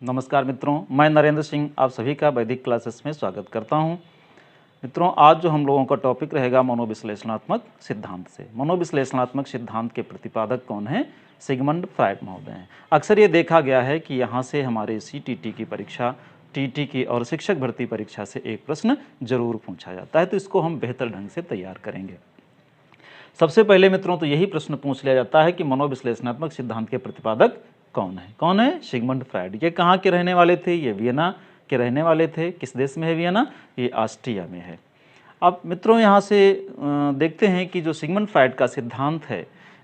नमस्कार मित्रों, मैं नरेंद्र सिंह आप सभी का वैदिक क्लासेस में स्वागत करता हूं। मित्रों, आज जो हम लोगों का टॉपिक रहेगा मनोविश्लेषणात्मक सिद्धांत से। मनोविश्लेषणात्मक सिद्धांत के प्रतिपादक कौन हैं? सिगमंड फ्रायड महोदय हैं। अक्सर ये देखा गया है कि यहाँ से हमारे सीटीटी की परीक्षा, टीटी की और शिक्षक भर्ती परीक्षा से एक प्रश्न जरूर पूछा जाता है, तो इसको हम बेहतर ढंग से तैयार करेंगे। सबसे पहले मित्रों तो यही प्रश्न पूछ लिया जाता है कि मनोविश्लेषणात्मक सिद्धांत के प्रतिपादक कौन है? कौन है? Sigmund Freud. ये कहाँ के रहने वाले थे? ये वियना के रहने वाले थे। किस देश में है वियना? ये ऑस्ट्रिया में है। अब मित्रों यहाँ से देखते हैं कि जो सिगमंड फ्रायड का सिद्धांत है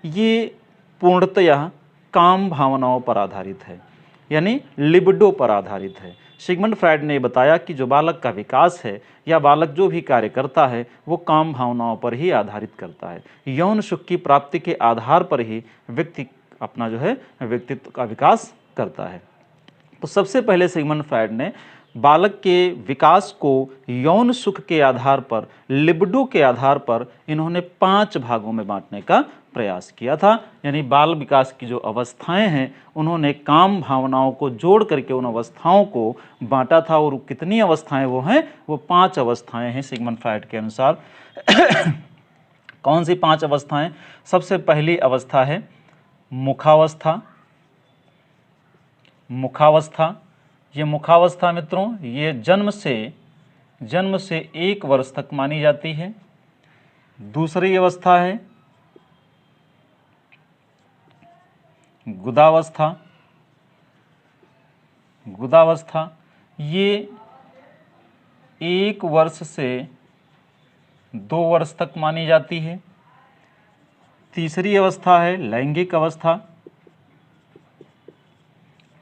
ये पूर्णतः काम भावनाओं पर आधारित है, यानी लिबिडो पर आधारित है। सिगमंड फ्रायड ने बताया कि जो बालक का विकास है या बालक जो भी कार्य करता है वो काम भावनाओं पर ही आधारित करता है। यौन सुख की प्राप्ति के आधार पर ही व्यक्ति अपना जो है व्यक्तित्व का विकास करता है। तो सबसे पहले सिगमंड फ्रायड ने बालक के विकास को यौन सुख के आधार पर, लिबिडो के आधार पर इन्होंने 5 भागों में बांटने का प्रयास किया था। यानी बाल विकास की जो अवस्थाएं हैं उन्होंने काम भावनाओं को जोड़ करके उन अवस्थाओं को बांटा था। और कितनी अवस्थाएं वो हैं? वो 5 अवस्थाएं हैं सिगमंड फ्रायड के अनुसार। कौन सी 5 अवस्थाएं? सबसे पहली अवस्था है मुखावस्था। मुखावस्था, ये मुखावस्था मित्रों ये जन्म से 1 वर्ष तक मानी जाती है। दूसरी अवस्था है गुदावस्था। गुदावस्था ये 1 वर्ष से 2 वर्ष तक मानी जाती है। तीसरी अवस्था है लैंगिक अवस्था।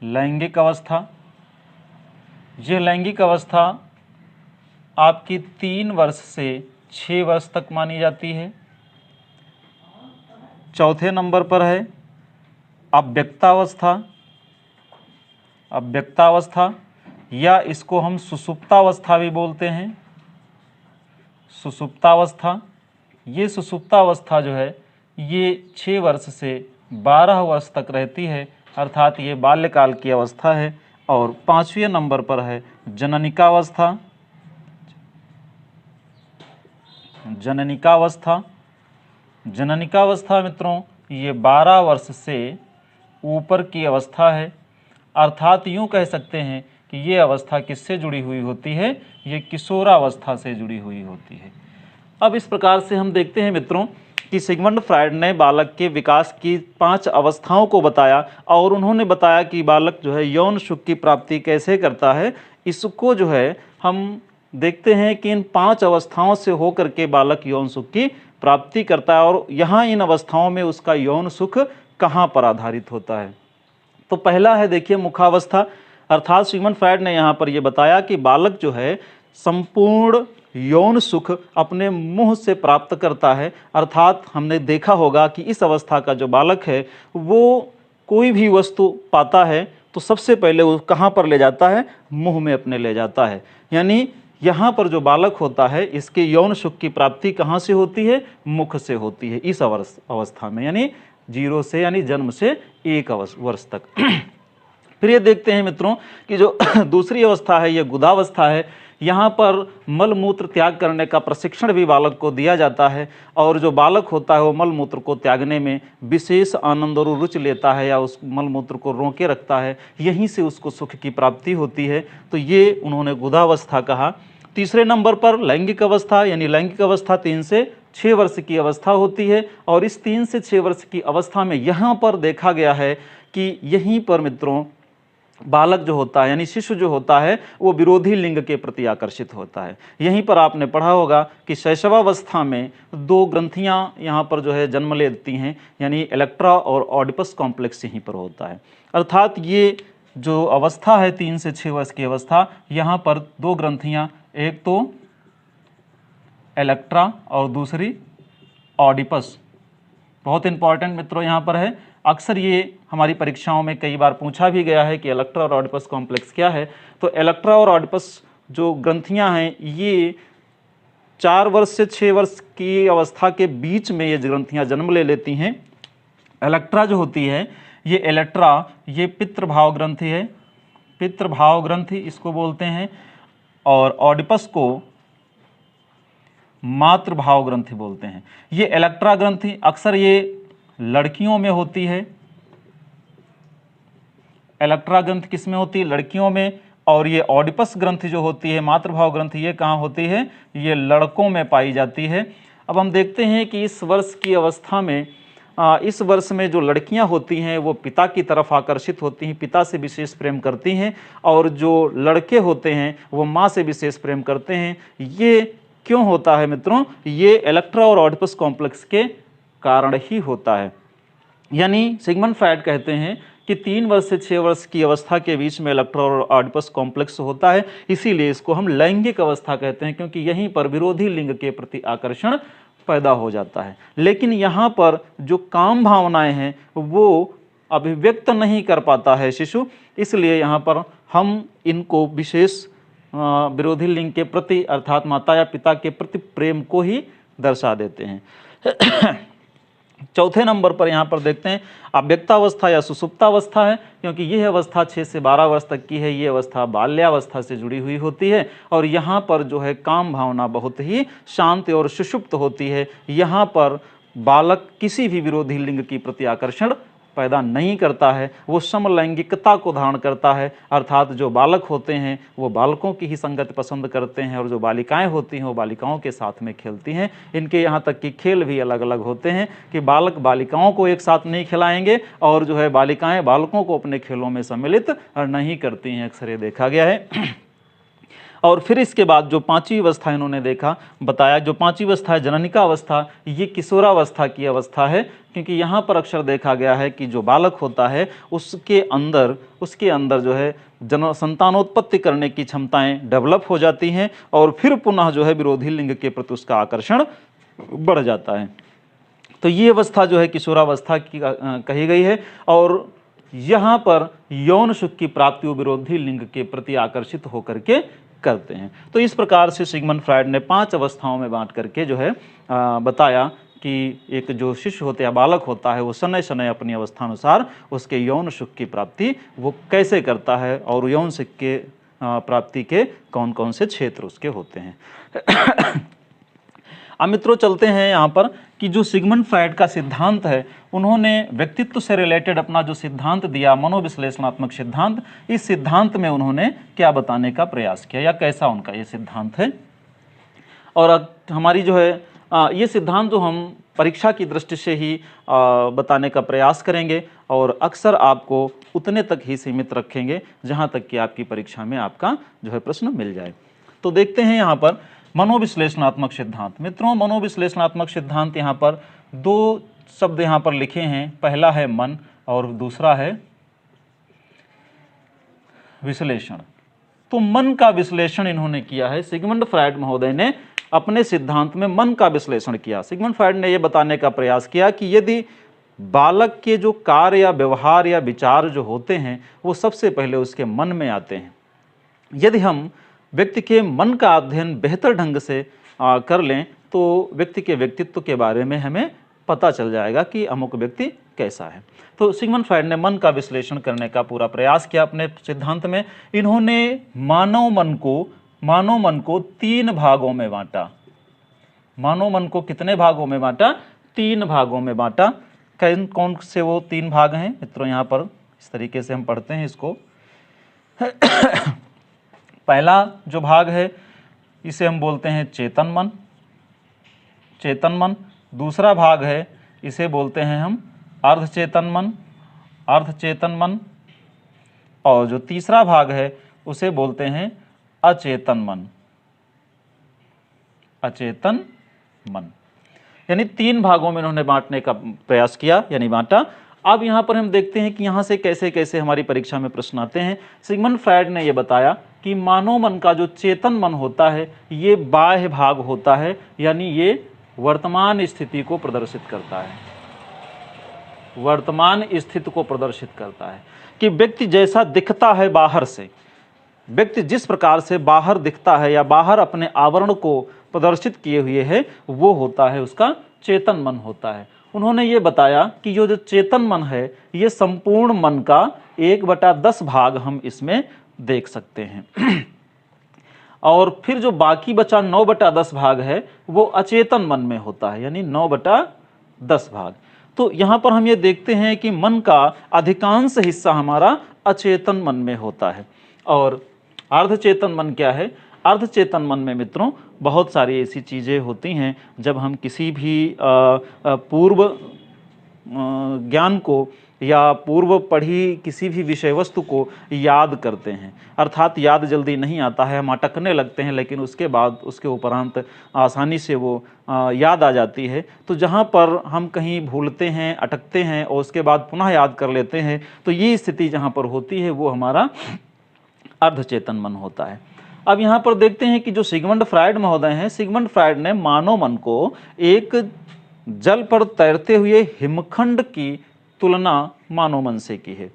लैंगिक अवस्था, यह लैंगिक अवस्था आपकी 3 वर्ष से 6 वर्ष तक मानी जाती है। चौथे नंबर पर है अव्यक्तावस्था। अव्यक्तावस्था या इसको हम सुषुप्तावस्था भी बोलते हैं। सुषुप्तावस्था, ये सुषुप्तावस्था जो है ये 6 वर्ष से 12 वर्ष तक रहती है, अर्थात ये बाल्यकाल की अवस्था है। और 5वें नंबर पर है जननिकावस्था। जननिकावस्था, जननिकावस्था मित्रों ये 12 वर्ष से ऊपर की अवस्था है, अर्थात यूँ कह सकते हैं कि ये अवस्था किससे जुड़ी हुई होती है? ये किशोरावस्था से जुड़ी हुई होती है। अब इस प्रकार से हम देखते हैं मित्रों कि सिगमंड फ्रायड ने बालक के विकास की 5 अवस्थाओं को बताया और उन्होंने बताया कि बालक जो है यौन सुख की प्राप्ति कैसे करता है। इसको जो है हम देखते हैं कि इन 5 अवस्थाओं से होकर के बालक यौन सुख की प्राप्ति करता है। और यहाँ इन अवस्थाओं में उसका यौन सुख कहाँ पर आधारित होता है? तो पहला है देखिए मुखावस्था, अर्थात सिगमंड फ्रायड ने यहाँ पर यह बताया कि बालक जो है संपूर्ण यौन सुख अपने मुंह से प्राप्त करता है। अर्थात हमने देखा होगा कि इस अवस्था का जो बालक है वो कोई भी वस्तु पाता है तो सबसे पहले वो कहाँ पर ले जाता है? मुंह में अपने ले जाता है। यानी यहाँ पर जो बालक होता है इसके यौन सुख की प्राप्ति कहाँ से होती है? मुख से होती है इस अवस्था में, यानी 0 से यानी जन्म से 1 वर्ष तक। फिर ये देखते हैं मित्रों कि जो दूसरी अवस्था है ये गुदावस्था है। यहाँ पर मल मूत्र त्याग करने का प्रशिक्षण भी बालक को दिया जाता है और जो बालक होता है वो मल मूत्र को त्यागने में विशेष आनंद और रुचि लेता है या उस मल मूत्र को रोके रखता है, यहीं से उसको सुख की प्राप्ति होती है। तो ये उन्होंने गुदावस्था कहा। तीसरे नंबर पर लैंगिक अवस्था, यानी लैंगिक अवस्था 3 से 6 वर्ष की अवस्था होती है। और इस 3 से 6 वर्ष की अवस्था में यहाँ पर देखा गया है कि यहीं पर मित्रों बालक जो होता है यानी शिशु जो होता है वो विरोधी लिंग के प्रति आकर्षित होता है। यहीं पर आपने पढ़ा होगा कि शैशवावस्था में 2 ग्रंथियां यहाँ पर जो है जन्म लेती हैं, यानी इलेक्ट्रा और ऑडिपस कॉम्प्लेक्स यहीं पर होता है। अर्थात ये जो अवस्था है 3 से 6 वर्ष की अवस्था, यहाँ पर 2 ग्रंथियाँ, एक तो इलेक्ट्रा और दूसरी ऑडिपस। बहुत इंपॉर्टेंट मित्रों यहाँ पर है, अक्सर ये हमारी परीक्षाओं में कई बार पूछा भी गया है कि इलेक्ट्रा और ऑडिपस कॉम्प्लेक्स क्या है। तो इलेक्ट्रा और ऑडिपस जो ग्रंथियां हैं ये 4 वर्ष से 6 वर्ष की अवस्था के बीच में ये ग्रंथियां जन्म ले लेती हैं। इलेक्ट्रा जो होती है ये इलेक्ट्रा ये पितृभाव ग्रंथि है। पितृभाव ग्रंथि इसको बोलते हैं, और ऑडिपस को मातृभाव ग्रंथि बोलते हैं। ये इलेक्ट्रा ग्रंथि अक्सर ये लड़कियों में होती है। इलेक्ट्रा ग्रंथि किस में होती है? लड़कियों में। और ये ऑडिपस ग्रंथि जो होती है, मातृभाव ग्रंथि, ये कहाँ होती है? ये लड़कों में पाई जाती है। अब हम देखते हैं कि इस वर्ष की अवस्था में इस वर्ष में जो लड़कियां होती हैं वो पिता की तरफ आकर्षित होती हैं, पिता से विशेष प्रेम करती हैं, और जो लड़के होते हैं वो माँ से विशेष प्रेम करते हैं। ये क्यों होता है मित्रों? ये इलेक्ट्रा और ऑडिपस कॉम्प्लेक्स के कारण ही होता है। यानी सिगमंड फ्रायड कहते हैं कि 3 वर्ष से 6 वर्ष की अवस्था के बीच में इलेक्ट्रा और ऑडिपस कॉम्प्लेक्स होता है, इसीलिए इसको हम लैंगिक अवस्था कहते हैं, क्योंकि यहीं पर विरोधी लिंग के प्रति आकर्षण पैदा हो जाता है। लेकिन यहाँ पर जो काम भावनाएं हैं वो अभिव्यक्त नहीं कर पाता है शिशु, इसलिए यहाँ पर हम इनको विशेष विरोधी लिंग के प्रति अर्थात माता या पिता के प्रति प्रेम को ही दर्शा देते हैं। चौथे नंबर पर यहाँ पर देखते हैं अव्यक्तावस्था या सुसुप्तावस्था है, क्योंकि यह अवस्था 6 से 12 वर्ष तक की है। ये अवस्था बाल्यावस्था से जुड़ी हुई होती है, और यहाँ पर जो है काम भावना बहुत ही शांत और सुषुप्त होती है। यहाँ पर बालक किसी भी विरोधी लिंग की प्रति आकर्षण पैदा नहीं करता है, वो समलैंगिकता को धारण करता है, अर्थात जो बालक होते हैं वो बालकों की ही संगत पसंद करते हैं, और जो बालिकाएं होती हैं वो बालिकाओं के साथ में खेलती हैं। इनके यहाँ तक कि खेल भी अलग अलग होते हैं कि बालक बालिकाओं को एक साथ नहीं खिलाएंगे, और जो है बालिकाएं बालकों को अपने खेलों में सम्मिलित नहीं करती हैं, अक्सर ये देखा गया है। और फिर इसके बाद जो 5वीं अवस्था इन्होंने बताया, जो 5वीं अवस्था है जननिका अवस्था, ये किशोरावस्था की अवस्था है, क्योंकि यहाँ पर अक्सर देखा गया है कि जो बालक होता है उसके अंदर जो है संतानोत्पत्ति करने की क्षमताएं डेवलप हो जाती हैं, और फिर पुनः जो है विरोधी लिंग के प्रति उसका आकर्षण बढ़ जाता है। तो ये अवस्था जो है किशोरावस्था की कही गई है, और यहाँ पर यौन सुख की प्राप्ति वो विरोधी लिंग के प्रति आकर्षित होकर के करते हैं। तो इस प्रकार से सिगमंड फ्रायड ने 5 अवस्थाओं में बांट करके जो है बताया कि एक जो शिशु होता है, बालक होता है, वो समय समय अपनी अवस्थानुसार उसके यौन सुख की प्राप्ति वो कैसे करता है, और यौन सुख के प्राप्ति के कौन कौन से क्षेत्र उसके होते हैं। अब मित्रों चलते हैं यहाँ पर कि जो सिगमंड फ्रायड का सिद्धांत है, उन्होंने व्यक्तित्व से रिलेटेड अपना जो सिद्धांत दिया, मनोविश्लेषणात्मक सिद्धांत, इस सिद्धांत में उन्होंने क्या बताने का प्रयास किया या कैसा उनका ये सिद्धांत है। और हमारी जो है ये सिद्धांत जो हम परीक्षा की दृष्टि से ही बताने का प्रयास करेंगे, और अक्सर आपको उतने तक ही सीमित रखेंगे जहाँ तक कि आपकी परीक्षा में आपका जो है प्रश्न मिल जाए। तो देखते हैं यहाँ पर मनोविश्लेषणात्मक सिद्धांत। मित्रों मनोविश्लेषणात्मक सिद्धांत यहाँ पर 2 शब्द यहाँ पर लिखे हैं, पहला है मन और दूसरा है विश्लेषण। तो मन का विश्लेषण इन्होंने किया है। सिगमंड फ्रायड महोदय ने अपने सिद्धांत में मन का विश्लेषण किया। सिगमंड फ्रायड ने यह बताने का प्रयास किया कि यदि बालक के जो कार्य या व्यवहार या विचार जो होते हैं वो सबसे पहले उसके मन में आते हैं। यदि हम व्यक्ति के मन का अध्ययन बेहतर ढंग से कर लें तो व्यक्ति के व्यक्तित्व के बारे में हमें पता चल जाएगा कि अमुक व्यक्ति कैसा है। तो सिगमंड फ्रायड ने मन का विश्लेषण करने का पूरा प्रयास किया अपने सिद्धांत में। इन्होंने मानव मन को 3 भागों में बांटा। मानव मन को कितने भागों में बांटा? 3 भागों में बांटा। कौन से वो 3 भाग हैं मित्रों? यहाँ पर इस तरीके से हम पढ़ते हैं इसको। पहला जो भाग है इसे हम बोलते हैं चेतन मन। दूसरा भाग है इसे बोलते हैं हम अर्धचेतन मन। और जो तीसरा भाग है उसे बोलते हैं अचेतन मन। यानी 3 भागों में इन्होंने बांटने का प्रयास किया, यानी बांटा। अब यहाँ पर हम देखते हैं कि यहाँ से कैसे कैसे हमारी परीक्षा में प्रश्न आते हैं। सिगमंड फ्रायड ने यह बताया कि मानव मन का जो चेतन मन होता है ये बाह्य भाग होता है, यानी ये वर्तमान स्थिति को प्रदर्शित करता है। वर्तमान स्थिति को प्रदर्शित करता है कि व्यक्ति जैसा दिखता है बाहर से, व्यक्ति जिस प्रकार से बाहर दिखता है या बाहर अपने आवरण को प्रदर्शित किए हुए है वो होता है उसका चेतन मन होता है। उन्होंने ये बताया कि ये जो चेतन मन है ये संपूर्ण मन का 1/10 भाग हम इसमें देख सकते हैं। और फिर जो बाकी बचा 9/10 भाग है वो अचेतन मन में होता है, यानी 9/10 भाग। तो यहाँ पर हम ये देखते हैं कि मन का अधिकांश हिस्सा हमारा अचेतन मन में होता है। और अर्धचेतन मन क्या है? अर्धचेतन मन में मित्रों बहुत सारी ऐसी चीज़ें होती हैं जब हम किसी भी पूर्व ज्ञान को या पूर्व पढ़ी किसी भी विषय वस्तु को याद करते हैं, अर्थात याद जल्दी नहीं आता है, हम अटकने लगते हैं, लेकिन उसके बाद उसके उपरांत आसानी से वो याद आ जाती है। तो जहाँ पर हम कहीं भूलते हैं, अटकते हैं और उसके बाद पुनः याद कर लेते हैं, तो ये स्थिति जहाँ पर होती है वो हमारा अर्धचेतन मन होता है। अब यहाँ पर देखते हैं कि जो सिगमंड फ्रायड महोदय हैं, सिगमंड फ्रायड ने मानव मन को एक जल पर तैरते हुए हिमखंड की तुलना मानव मन से की है।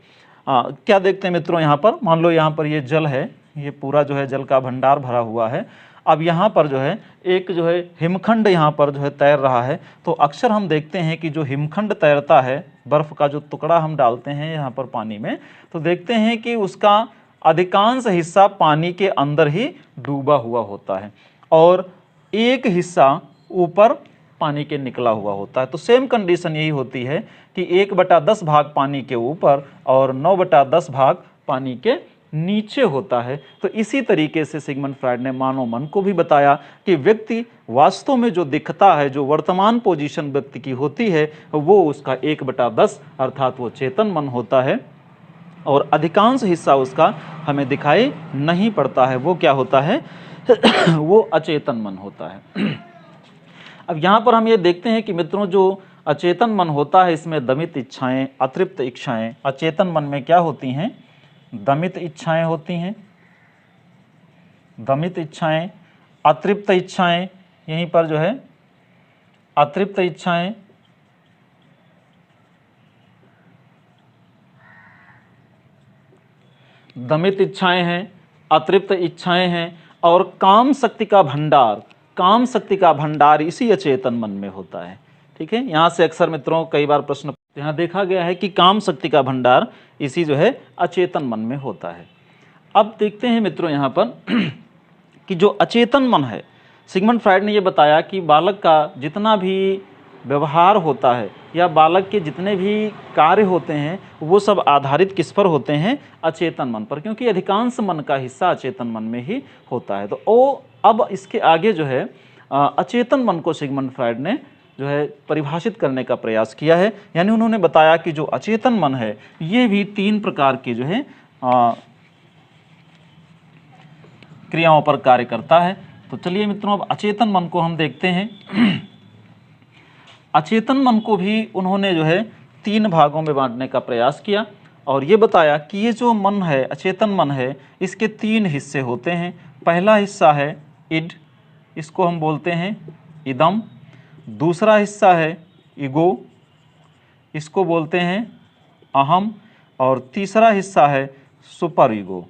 क्या देखते हैं मित्रों, यहाँ पर मान लो यहाँ पर ये जल है, ये पूरा जो है जल का भंडार भरा हुआ है। अब यहाँ पर जो है एक जो है हिमखंड यहाँ पर जो है तैर रहा है। तो अक्सर हम देखते हैं कि जो हिमखंड तैरता है, बर्फ़ का जो टुकड़ा हम डालते हैं यहाँ पर पानी में, तो देखते हैं कि उसका अधिकांश हिस्सा पानी के अंदर ही डूबा हुआ होता है और एक हिस्सा ऊपर पानी के निकला हुआ होता है। तो सेम कंडीशन यही होती है कि 1/10 भाग पानी के ऊपर और 9/10 भाग पानी के नीचे होता है। तो इसी तरीके से सिगमंड फ्रायड ने मानव मन को भी बताया कि व्यक्ति वास्तव में जो दिखता है, जो वर्तमान पोजीशन व्यक्ति की होती है, वो उसका 1/10 अर्थात वो चेतन मन होता है और अधिकांश हिस्सा उसका हमें दिखाई नहीं पड़ता है, वो क्या होता है? वो अचेतन मन होता है। अब यहाँ पर हम ये देखते हैं कि मित्रों जो अचेतन मन होता है इसमें दमित इच्छाएं, अतृप्त इच्छाएं, अचेतन मन में क्या होती हैं? दमित इच्छाएं होती हैं, दमित इच्छाएं, अतृप्त इच्छाएं, यहीं पर जो है अतृप्त इच्छाएं, दमित इच्छाएं हैं, अतृप्त इच्छाएं हैं और काम शक्ति का भंडार, काम शक्ति का भंडार इसी अचेतन मन में होता है। ठीक है, यहाँ से अक्सर मित्रों कई बार प्रश्न यहाँ देखा गया है कि काम शक्ति का भंडार इसी जो है अचेतन मन में होता है। अब देखते हैं मित्रों यहाँ पर कि जो अचेतन मन है, सिगमंड फ्रायड ने ये बताया कि बालक का जितना भी व्यवहार होता है या बालक के जितने भी कार्य होते हैं वो सब आधारित किस पर होते हैं? अचेतन मन पर, क्योंकि अधिकांश मन का हिस्सा अचेतन मन में ही होता है। तो वो अब इसके आगे जो है अचेतन मन को सिगमंड फ्रायड ने जो है परिभाषित करने का प्रयास किया है। यानी उन्होंने बताया कि जो अचेतन मन है ये भी 3 प्रकार के जो है क्रियाओं पर कार्य करता है। तो चलिए मित्रों अब अचेतन मन को हम देखते हैं। अचेतन मन को भी उन्होंने जो है 3 भागों में बांटने का प्रयास किया और ये बताया कि ये जो मन है, अचेतन मन है, इसके 3 हिस्से होते हैं। पहला हिस्सा है इड, इसको हम बोलते हैं इदम। दूसरा हिस्सा है ईगो, इसको बोलते हैं अहम। और तीसरा हिस्सा है सुपर ईगो,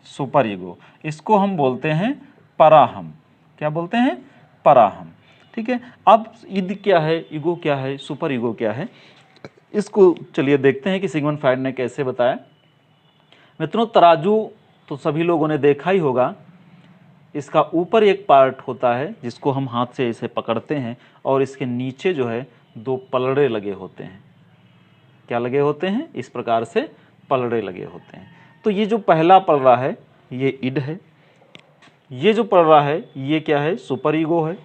सुपर ईगो, इसको हम बोलते हैं पराहम। क्या बोलते हैं? पराहम। ठीक है, अब इद क्या है, ईगो क्या है, सुपर ईगो क्या है, इसको चलिए देखते हैं कि सिगमंड फ्रायड ने कैसे बताया। मित्रों तराजू तो सभी लोगों ने देखा ही होगा, इसका ऊपर एक पार्ट होता है जिसको हम हाथ से इसे पकड़ते हैं और इसके नीचे जो है 2 पलड़े लगे होते हैं। क्या लगे होते हैं? इस प्रकार से पलड़े लगे होते हैं। तो ये जो पहला पलड़ा है ये इड है, ये जो पलड़ा है ये क्या है? सुपर ईगो है,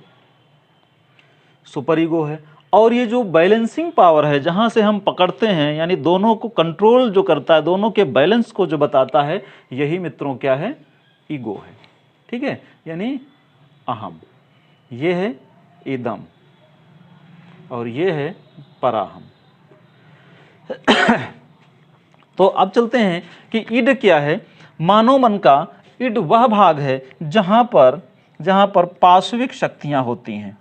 सुपर ईगो है। और ये जो बैलेंसिंग पावर है जहाँ से हम पकड़ते हैं, यानी दोनों को कंट्रोल जो करता है, दोनों के बैलेंस को जो बताता है, यही मित्रों क्या है? ईगो है। ठीक है, यानी अहम, ये है इदम और ये है पराहम। तो अब चलते हैं कि इड क्या है। मानव मन का इड वह भाग है जहां पर पार्श्विक शक्तियां होती हैं,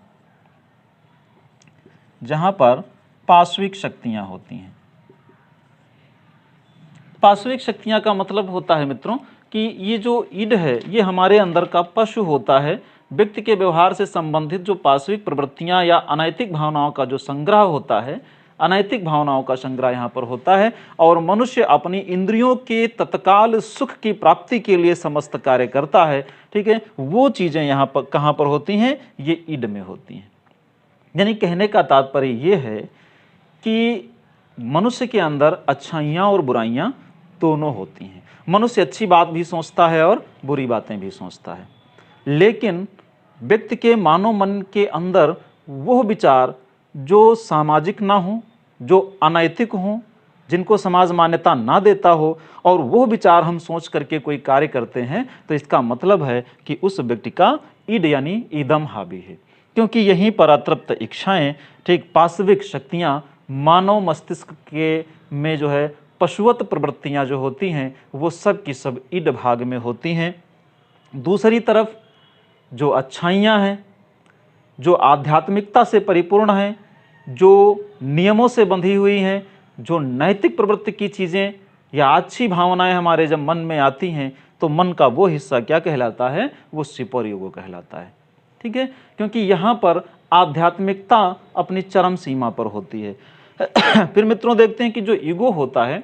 जहां पर पार्श्विक शक्तियां होती हैं। पार्श्विक शक्तियां का मतलब होता है मित्रों कि ये जो इड है ये हमारे अंदर का पशु होता है। व्यक्ति के व्यवहार से संबंधित जो पार्श्विक प्रवृत्तियां या अनैतिक भावनाओं का जो संग्रह होता है अनैतिक भावनाओं का संग्रह यहाँ पर होता है और मनुष्य अपनी इंद्रियों के तत्काल सुख की प्राप्ति के लिए समस्त कार्य करता है। ठीक है, वो चीजें यहाँ पर कहाँ पर होती हैं? ये ईड में होती हैं। यानी कहने का तात्पर्य ये है कि मनुष्य के अंदर अच्छाइयाँ और बुराइयाँ दोनों होती हैं। मनुष्य अच्छी बात भी सोचता है और बुरी बातें भी सोचता है, लेकिन व्यक्ति के मानव मन के अंदर वो विचार जो सामाजिक ना हो, जो अनैतिक हो, जिनको समाज मान्यता ना देता हो, और वो विचार हम सोच करके कोई कार्य करते हैं, तो इसका मतलब है कि उस व्यक्ति का ईड यानी ईदम हावी है। क्योंकि यहीं पर अतृप्त इच्छाएं, ठीक, पाशविक शक्तियां, मानव मस्तिष्क के में जो है पशुवत प्रवृत्तियां जो होती हैं, वो सब की सब ईड भाग में होती हैं। दूसरी तरफ जो अच्छाइयाँ हैं, जो आध्यात्मिकता से परिपूर्ण हैं, जो नियमों से बंधी हुई हैं, जो नैतिक प्रवृत्ति की चीज़ें या अच्छी भावनाएं हमारे जब मन में आती हैं, तो मन का वो हिस्सा क्या कहलाता है? वो सुपर ईगो कहलाता है। ठीक है, क्योंकि यहाँ पर आध्यात्मिकता अपनी चरम सीमा पर होती है। फिर मित्रों देखते हैं कि जो ईगो होता है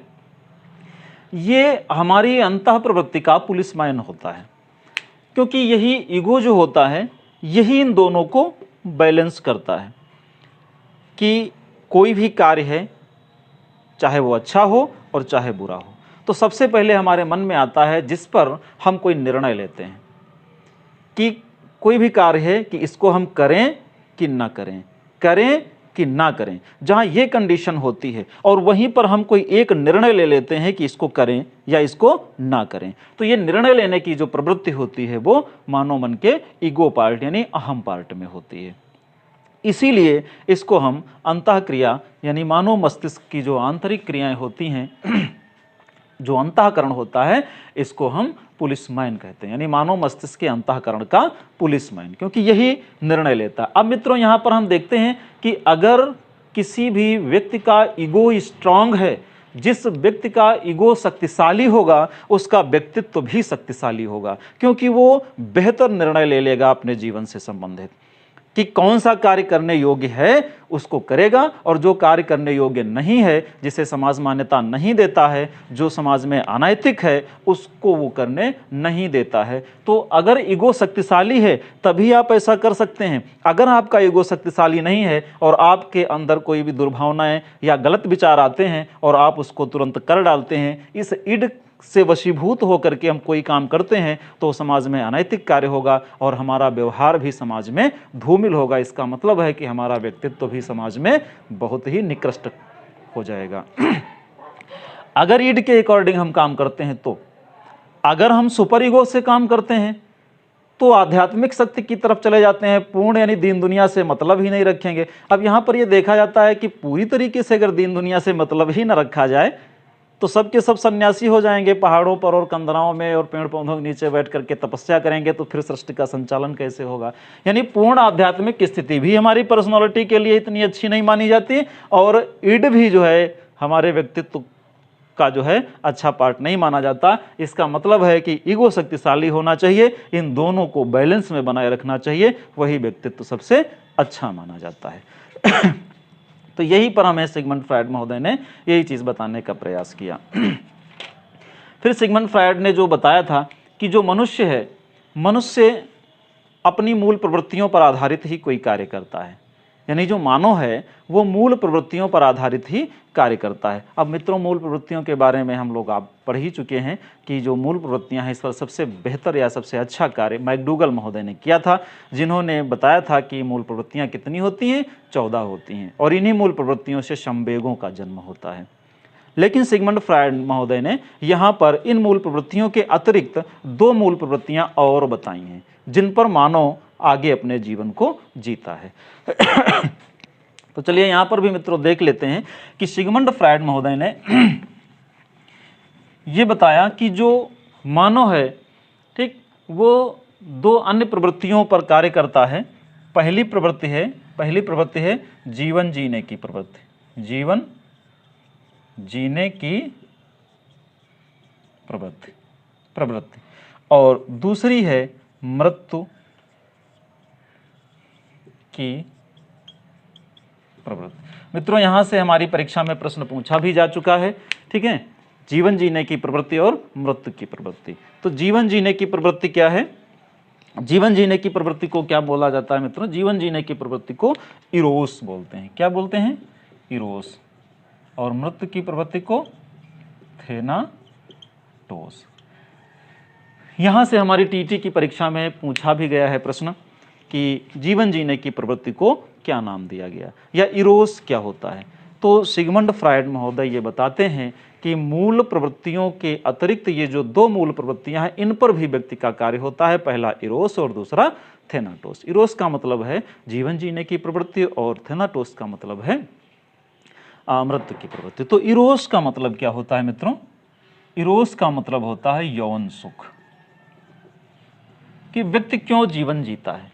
ये हमारी अंतः प्रवृत्ति का पुलिसमैन होता है, क्योंकि यही ईगो जो होता है यही इन दोनों को बैलेंस करता है कि कोई भी कार्य है, चाहे वो अच्छा हो और चाहे बुरा हो, तो सबसे पहले हमारे मन में आता है जिस पर हम कोई निर्णय लेते हैं कि कोई भी कार्य है कि इसको हम करें कि ना करें, करें कि ना करें। जहां ये कंडीशन होती है और वहीं पर हम कोई एक निर्णय ले लेते हैं कि इसको करें या इसको ना करें, तो ये निर्णय लेने की जो प्रवृत्ति होती है वो मानव मन के ईगो पार्ट यानी अहम पार्ट में होती है। इसीलिए इसको हम अंतः क्रिया यानी मानव मस्तिष्क की जो आंतरिक क्रियाएं होती हैं, जो अंतःकरण होता है, इसको हम पुलिसमैन कहते हैं, यानी मानव मस्तिष्क के अंतःकरण का पुलिसमैन, क्योंकि यही निर्णय लेता है। अब मित्रों यहाँ पर हम देखते हैं कि अगर किसी भी व्यक्ति का ईगो स्ट्रांग है, जिस व्यक्ति का ईगो शक्तिशाली होगा उसका व्यक्तित्व भी शक्तिशाली होगा, क्योंकि वो बेहतर निर्णय ले लेगा अपने जीवन से संबंधित कि कौन सा कार्य करने योग्य है उसको करेगा, और जो कार्य करने योग्य नहीं है, जिसे समाज मान्यता नहीं देता है, जो समाज में अनैतिक है, उसको वो करने नहीं देता है। तो अगर ईगो शक्तिशाली है तभी आप ऐसा कर सकते हैं। अगर आपका ईगो शक्तिशाली नहीं है और आपके अंदर कोई भी दुर्भावनाएं या गलत विचार आते हैं और आप उसको तुरंत कर डालते हैं, इस ईड से वशीभूत होकर के हम कोई काम करते हैं, तो समाज में अनैतिक कार्य होगा और हमारा व्यवहार भी समाज में धूमिल होगा। इसका मतलब है कि हमारा व्यक्तित्व भी समाज में बहुत ही निकृष्ट हो जाएगा। अगर ईड के अकॉर्डिंग हम काम करते हैं, तो अगर हम सुपर ईगो से काम करते हैं तो आध्यात्मिक शक्ति की तरफ चले जाते हैं, पूर्ण यानी दीन दुनिया से मतलब ही नहीं रखेंगे। अब यहाँ पर यह देखा जाता है कि पूरी तरीके से अगर दीन दुनिया से मतलब ही न रखा जाए तो सब के सब सन्यासी हो जाएंगे, पहाड़ों पर और कंदराओं में और पेड़ पौधों के नीचे बैठ करके तपस्या करेंगे, तो फिर सृष्टि का संचालन कैसे होगा? यानी पूर्ण आध्यात्मिक स्थिति भी हमारी पर्सनालिटी के लिए इतनी अच्छी नहीं मानी जाती, और ईड भी जो है हमारे व्यक्तित्व का जो है अच्छा पार्ट नहीं माना जाता। इसका मतलब है कि ईगो शक्तिशाली होना चाहिए, इन दोनों को बैलेंस में बनाए रखना चाहिए, वही व्यक्तित्व सबसे अच्छा माना जाता है। तो यही पर हमें सिगमंड फ्रायड महोदय ने यही चीज़ बताने का प्रयास किया। फिर सिगमंड फ्रायड ने जो बताया था कि जो मनुष्य है, मनुष्य अपनी मूल प्रवृत्तियों पर आधारित ही कोई कार्य करता है, यानी जो मानव है वो मूल प्रवृत्तियों पर आधारित ही कार्य करता है। अब मित्रों, मूल प्रवृत्तियों के बारे में हम लोग आप पढ़ ही चुके हैं कि जो मूल प्रवृत्तियां हैं, इस पर सबसे बेहतर या सबसे अच्छा कार्य मैकडूगल महोदय ने किया था, जिन्होंने बताया था कि मूल प्रवृत्तियां कितनी होती हैं? 14 होती हैं, और इन्हीं मूल प्रवृत्तियों से संवेगों का जन्म होता है। लेकिन सिगमंड फ्रायड महोदय ने यहाँ पर इन मूल प्रवृत्तियों के अतिरिक्त 2 मूल प्रवृत्तियां और बताई हैं, जिन पर मानव आगे अपने जीवन को जीता है। तो चलिए यहाँ पर भी मित्रों देख लेते हैं कि सिगमंड फ्रायड महोदय ने ये बताया कि जो मानव है, ठीक, वो 2 अन्य प्रवृत्तियों पर कार्य करता है। पहली प्रवृत्ति है जीवन जीने की प्रवृत्ति, जीवन जीने की प्रवृत्ति, और दूसरी है मृत्यु की प्रवृत्ति। मित्रों यहाँ से हमारी परीक्षा में प्रश्न पूछा भी जा चुका है, ठीक है, जीवन जीने की प्रवृत्ति और मृत्यु की प्रवृत्ति। तो जीवन जीने की प्रवृत्ति क्या है? जीवन जीने की प्रवृत्ति को क्या बोला जाता है मित्रों? जीवन जीने की प्रवृत्ति को इरोस बोलते हैं। क्या बोलते हैं? इरोस। और मृत्यु की प्रवृत्ति को थेनाटोस। यहां से हमारी टीटी की परीक्षा में पूछा भी गया है प्रश्न कि जीवन जीने की प्रवृत्ति को क्या नाम दिया गया या इरोस क्या होता है। तो सिगमंड फ्रायड महोदय ये बताते हैं कि मूल प्रवृत्तियों के अतिरिक्त ये जो दो मूल प्रवृत्तियां हैं, इन पर भी व्यक्ति का कार्य होता है। पहला इरोस और दूसरा थेनाटोस। इरोस का मतलब है जीवन जीने की प्रवृत्ति और थेनाटोस का मतलब है मृत्यु की प्रवृत्ति। तो इरोस का मतलब क्या होता है मित्रों? इरोस का मतलब होता है यौन सुख, कि व्यक्ति क्यों जीवन जीता है,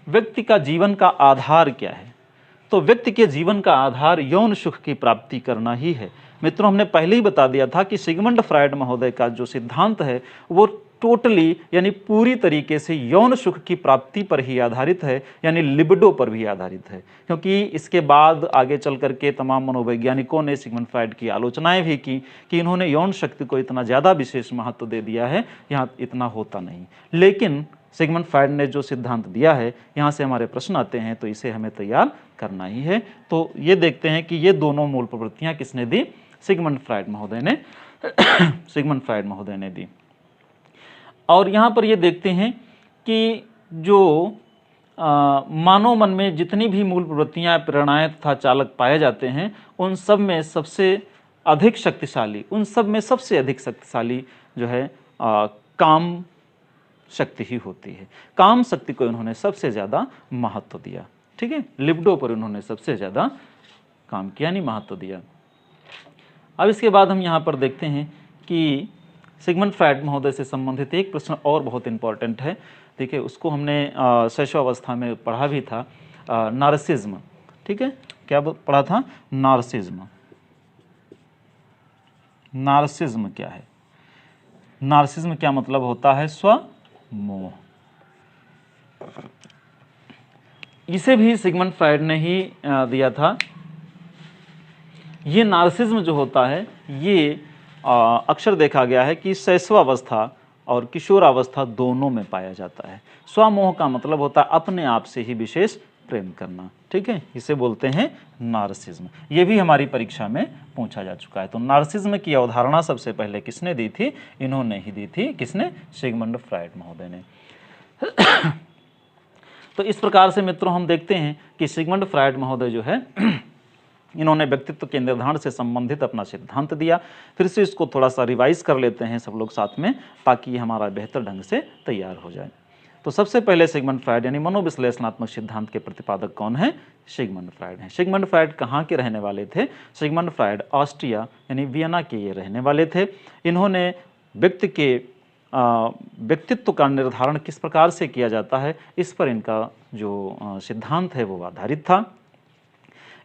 व्यक्ति का जीवन का आधार क्या है। तो व्यक्ति के जीवन का आधार यौन सुख की प्राप्ति करना ही है। मित्रों हमने पहले ही बता दिया था कि सिगमंड फ्रायड महोदय का जो सिद्धांत है वो टोटली यानी पूरी तरीके से यौन सुख की प्राप्ति पर ही आधारित है, यानी लिबिडो पर भी आधारित है। क्योंकि इसके बाद आगे चल करके तमाम मनोवैज्ञानिकों ने सिगमंड फ्रायड की आलोचनाएं भी की कि इन्होंने यौन शक्ति को इतना ज़्यादा विशेष महत्व दे दिया है, यहाँ इतना होता नहीं। लेकिन सिगमंड फ्रायड ने जो सिद्धांत दिया है, यहाँ से हमारे प्रश्न आते हैं, तो इसे हमें तैयार करना ही है। तो ये देखते हैं कि ये दोनों मूल प्रवृत्तियाँ किसने दी? सिगमंड फ्रायड महोदय ने सिगमंड फ्रायड महोदय ने दी। और यहाँ पर ये देखते हैं कि जो मानव मन में जितनी भी मूल प्रवृत्तियाँ, प्रेरणाएं तथा चालक पाए जाते हैं, उन सब में सबसे अधिक शक्तिशाली, उन सब में सबसे अधिक शक्तिशाली जो है काम शक्ति ही होती है। काम शक्ति को इन्होंने सबसे ज़्यादा महत्व दिया, ठीक है, लिबिडो पर इन्होंने सबसे ज़्यादा काम किया, यानी महत्व दिया। अब इसके बाद हम यहाँ पर देखते हैं कि सिगमंड फ्रायड महोदय से संबंधित एक प्रश्न और बहुत इंपॉर्टेंट है। देखिए उसको हमने शैशवावस्था में पढ़ा भी था, नार्सिज्म, ठीक है, क्या पढ़ा था? नार्सिज्म। नार्सिज्म क्या है? नार्सिज्म क्या मतलब होता है? स्वमोह। इसे भी सिगमंड फ्रायड ने ही दिया था। ये नार्सिज्म जो होता है ये अक्सर देखा गया है कि शैशवावस्था और किशोरावस्था दोनों में पाया जाता है। स्वमोह का मतलब होता है अपने आप से ही विशेष प्रेम करना, ठीक है, इसे बोलते हैं नार्सिज्म। ये भी हमारी परीक्षा में पूछा जा चुका है। तो नार्सिज्म की अवधारणा सबसे पहले किसने दी थी? इन्होंने ही दी थी। किसने? सिगमंड फ्रायड महोदय ने। तो इस प्रकार से मित्रों हम देखते हैं कि सिगमंड फ्रायड महोदय जो है इन्होंने व्यक्तित्व के निर्धारण से संबंधित अपना सिद्धांत दिया। फिर से इसको थोड़ा सा रिवाइज कर लेते हैं सब लोग साथ में, ताकि हमारा बेहतर ढंग से तैयार हो जाए। तो सबसे पहले सिगमंड फ्रायड यानी मनोविश्लेषणात्मक सिद्धांत के प्रतिपादक कौन है? सिगमंड फ्रायड हैं। सिगमंड फ्रायड कहाँ के रहने वाले थे? सिगमंड फ्रायड ऑस्ट्रिया यानी वियना के ये रहने वाले थे। इन्होंने व्यक्ति के व्यक्तित्व का निर्धारण किस प्रकार से किया जाता है, इस पर इनका जो सिद्धांत है वो आधारित था।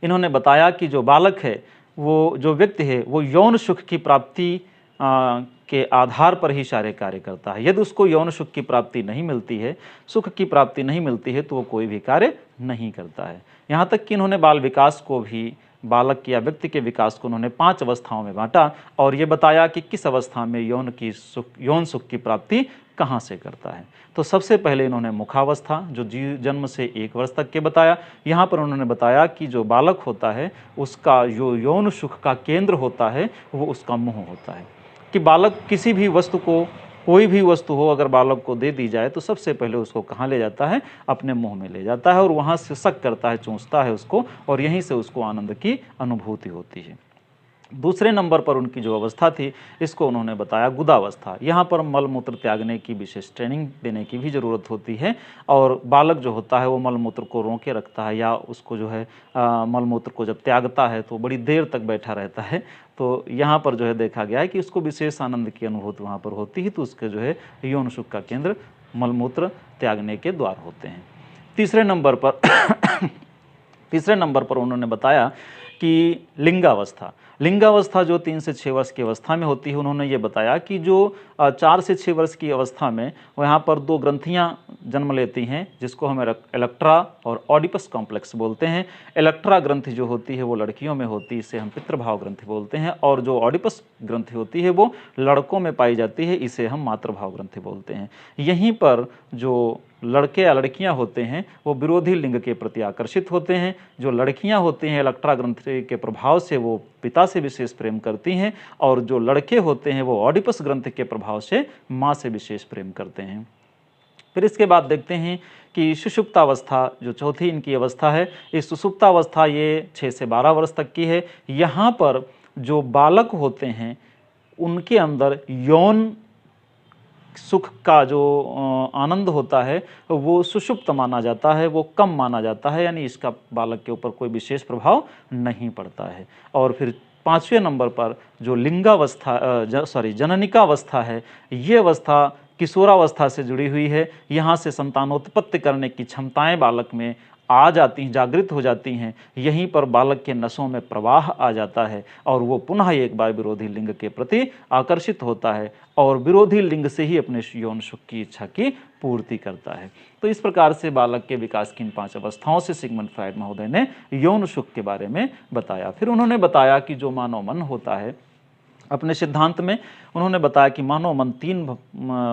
इन्होंने बताया कि जो बालक है, वो जो व्यक्ति है, वो यौन सुख की प्राप्ति के आधार पर ही सारे कार्य करता है। यदि उसको यौन सुख की प्राप्ति नहीं मिलती है, सुख की प्राप्ति नहीं मिलती है, तो वो कोई भी कार्य नहीं करता है। यहाँ तक कि इन्होंने बाल विकास को भी, बालक या व्यक्ति के विकास को उन्होंने 5 अवस्थाओं में बांटा और ये बताया कि किस अवस्था में यौन सुख की प्राप्ति कहाँ से करता है। तो सबसे पहले इन्होंने मुखावस्था जो जन्म से 1 वर्ष तक के बताया। यहाँ पर उन्होंने बताया कि जो बालक होता है उसका जो यौन सुख का केंद्र होता है वो उसका मुँह होता है। कि बालक किसी भी वस्तु को, कोई भी वस्तु हो अगर बालक को दे दी जाए तो सबसे पहले उसको कहाँ ले जाता है? अपने मुंह में ले जाता है और वहाँ से सक करता है, चूसता है उसको, और यहीं से उसको आनंद की अनुभूति होती है। दूसरे नंबर पर उनकी जो अवस्था थी, इसको उन्होंने बताया गुदावस्था। यहाँ पर मल मूत्र त्यागने की विशेष ट्रेनिंग देने की भी ज़रूरत होती है और बालक जो होता है वो मल मूत्र को रोके रखता है या उसको जो है मल मूत्र को जब त्यागता है तो बड़ी देर तक बैठा रहता है। तो यहाँ पर जो है देखा गया है कि उसको विशेष आनंद की अनुभूति वहाँ पर होती है। तो उसके जो है यौन सुख का केंद्र मलमूत्र त्यागने के द्वार होते हैं। तीसरे नंबर पर उन्होंने बताया कि लिंगावस्था जो 3 से 6 वर्ष की अवस्था में होती है, उन्होंने ये बताया कि जो 4 से 6 वर्ष की अवस्था में वहाँ पर 2 ग्रंथियाँ जन्म लेती हैं, जिसको हम इलेक्ट्रा और ऑडिपस कॉम्प्लेक्स बोलते हैं। इलेक्ट्रा ग्रंथि जो होती है वो लड़कियों में होती है, इसे हम पितृभाव ग्रंथि बोलते हैं, और जो ऑडिपस ग्रंथि होती है वो लड़कों में पाई जाती है, इसे हम मातृभाव ग्रंथि बोलते हैं। यहीं पर जो लड़के या लड़कियां होते हैं वो विरोधी लिंग के प्रति आकर्षित होते हैं। जो लड़कियां होती हैं इलेक्ट्रा ग्रंथि के प्रभाव से वो पिता से विशेष प्रेम करती हैं, और जो लड़के होते हैं वो ऑडिपस ग्रंथि के प्रभाव से माँ से विशेष प्रेम करते हैं। फिर इसके बाद देखते हैं कि सुषुप्तावस्था जो चौथी इनकी अवस्था है, इस सुषुप्तावस्था ये 6 से 12 वर्ष तक की है। यहाँ पर जो बालक होते हैं उनके अंदर यौन सुख का जो आनंद होता है वो सुषुप्त माना जाता है, वो कम माना जाता है, यानी इसका बालक के ऊपर कोई विशेष प्रभाव नहीं पड़ता है। और फिर 5वें नंबर पर जो जननिकावस्था है, ये अवस्था किशोरावस्था से जुड़ी हुई है। यहाँ से संतानोत्पत्ति करने की क्षमताएं बालक में आ जाती हैं, जागृत हो जाती हैं। यहीं पर बालक के नसों में प्रवाह आ जाता है और वो पुनः एक बार विरोधी लिंग के प्रति आकर्षित होता है और विरोधी लिंग से ही अपने यौन सुख की इच्छा की पूर्ति करता है। तो इस प्रकार से बालक के विकास की इन 5 अवस्थाओं से सिगमंड फ्रायड महोदय ने यौन सुख के बारे में बताया। फिर उन्होंने बताया कि जो मानव मन होता है, अपने सिद्धांत में उन्होंने बताया कि मानव मन 3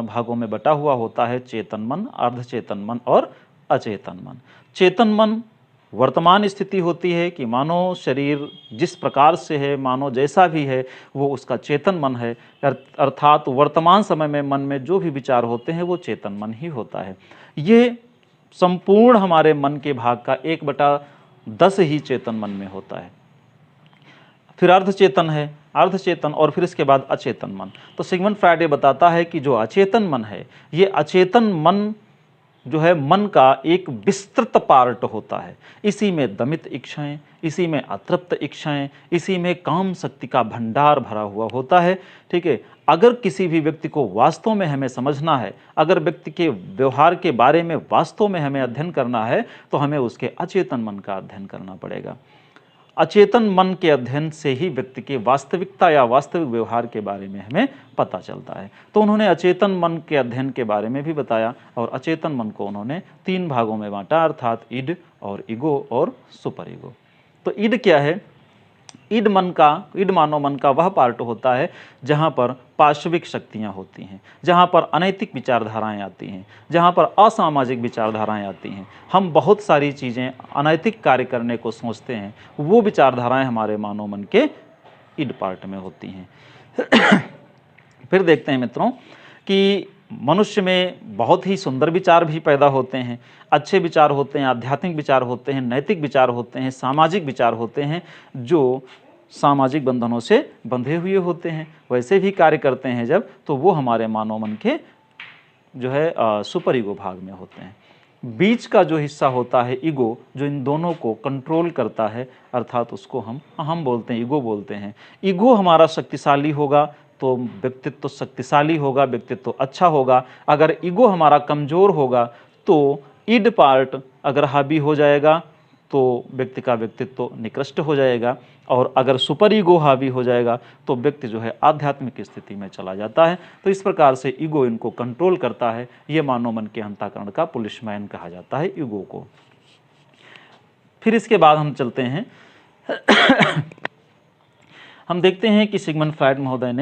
भागों में बटा हुआ होता है, चेतन मन, अर्धचेतन मन और अचेतन मन। चेतन मन वर्तमान स्थिति होती है कि मानव शरीर जिस प्रकार से है, मानव जैसा भी है, वो उसका चेतन मन है, अर्थात वर्तमान समय में मन में जो भी विचार होते हैं वो चेतन मन ही होता है। ये संपूर्ण हमारे मन के भाग का 1/10 ही चेतन मन में होता है। फिर अर्धचेतन है, अर्धचेतन और फिर इसके बाद अचेतन मन। तो सिगमंड फ्रायड बताता है कि जो अचेतन मन है, ये अचेतन मन जो है मन का एक विस्तृत पार्ट होता है। इसी में दमित इच्छाएं, इसी में अतृप्त इच्छाएं, इसी में काम शक्ति का भंडार भरा हुआ होता है। ठीक है, अगर किसी भी व्यक्ति को वास्तव में हमें समझना है, अगर व्यक्ति के व्यवहार के बारे में वास्तव में हमें अध्ययन करना है, तो हमें उसके अचेतन मन का अध्ययन करना पड़ेगा। अचेतन मन के अध्ययन से ही व्यक्ति की वास्तविकता या वास्तविक व्यवहार के बारे में हमें पता चलता है। तो उन्होंने अचेतन मन के अध्ययन के बारे में भी बताया और अचेतन मन को उन्होंने 3 भागों में बांटा, अर्थात इड और ईगो और सुपर ईगो। तो इड क्या है? इड मानव मन का वह पार्ट होता है जहाँ पर पार्श्विक शक्तियाँ होती हैं, जहाँ पर अनैतिक विचारधाराएं आती हैं, जहाँ पर असामाजिक विचारधाराएं आती हैं। हम बहुत सारी चीज़ें अनैतिक कार्य करने को सोचते हैं, वो विचारधाराएं हमारे मानव मन के इड पार्ट में होती हैं। फिर देखते हैं मित्रों कि मनुष्य में बहुत ही सुंदर विचार भी पैदा होते हैं, अच्छे विचार होते हैं, आध्यात्मिक विचार होते हैं, नैतिक विचार होते हैं, सामाजिक विचार होते हैं, जो सामाजिक बंधनों से बंधे हुए होते हैं, वैसे भी कार्य करते हैं जब, तो वो हमारे मानव मन के जो है सुपर ईगो भाग में होते हैं। बीच का जो हिस्सा होता है ईगो, जो इन दोनों को कंट्रोल करता है, अर्थात उसको हम बोलते हैं ईगो बोलते हैं। ईगो हमारा शक्तिशाली होगा तो व्यक्तित्व शक्तिशाली होगा, व्यक्तित्व अच्छा होगा। अगर ईगो हमारा कमज़ोर होगा तो इड पार्ट अगर हावी हो जाएगा तो व्यक्ति का व्यक्तित्व निकृष्ट हो जाएगा, और अगर सुपर ईगो हावी हो जाएगा तो व्यक्ति जो है आध्यात्मिक स्थिति में चला जाता है। तो इस प्रकार से ईगो इनको कंट्रोल करता है। ये मानव मन के अंतःकरण का पुलिसमैन कहा जाता है ईगो को। फिर इसके बाद हम चलते हैं हम देखते हैं कि सिगमंड फ्रायड महोदय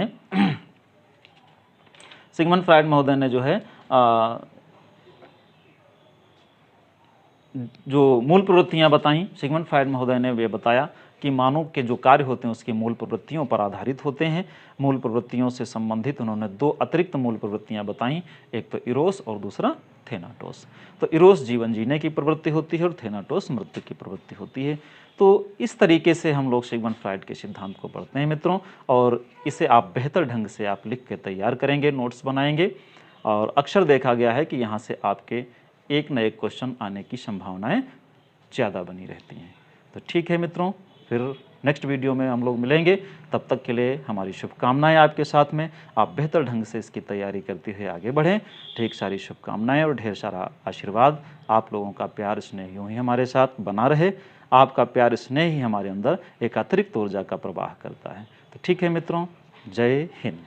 ने जो है जो मूल प्रवृत्तियां बताई। सिगमंड फ्रायड महोदय ने ये बताया कि मानव के जो कार्य होते हैं उसकी मूल प्रवृत्तियों पर आधारित होते हैं। मूल प्रवृत्तियों से संबंधित उन्होंने 2 अतिरिक्त मूल प्रवृत्तियां बताई, एक तो इरोस और दूसरा थेनाटोस। तो इरोस जीवन जीने की प्रवृत्ति होती है और थेनाटोस मृत्यु की प्रवृत्ति होती है। तो इस तरीके से हम लोग सिगमंड फ्रायड के सिद्धांत को पढ़ते हैं मित्रों, और इसे आप बेहतर ढंग से आप लिख के तैयार करेंगे, नोट्स बनाएंगे, और अक्सर देखा गया है कि यहाँ से आपके एक न एक क्वेश्चन आने की संभावनाएं ज़्यादा बनी रहती हैं। तो ठीक है मित्रों, फिर नेक्स्ट वीडियो में हम लोग मिलेंगे। तब तक के लिए हमारी शुभकामनाएं आपके साथ में। आप बेहतर ढंग से इसकी तैयारी करते हुए आगे बढ़ें। ढेर सारी शुभकामनाएं और ढेर सारा आशीर्वाद। आप लोगों का प्यार स्नेह यूँ ही हमारे साथ बना रहे। आपका प्यार स्नेह ही हमारे अंदर एक अतिरिक्त ऊर्जा का प्रवाह करता है। तो ठीक है मित्रों, जय हिंद।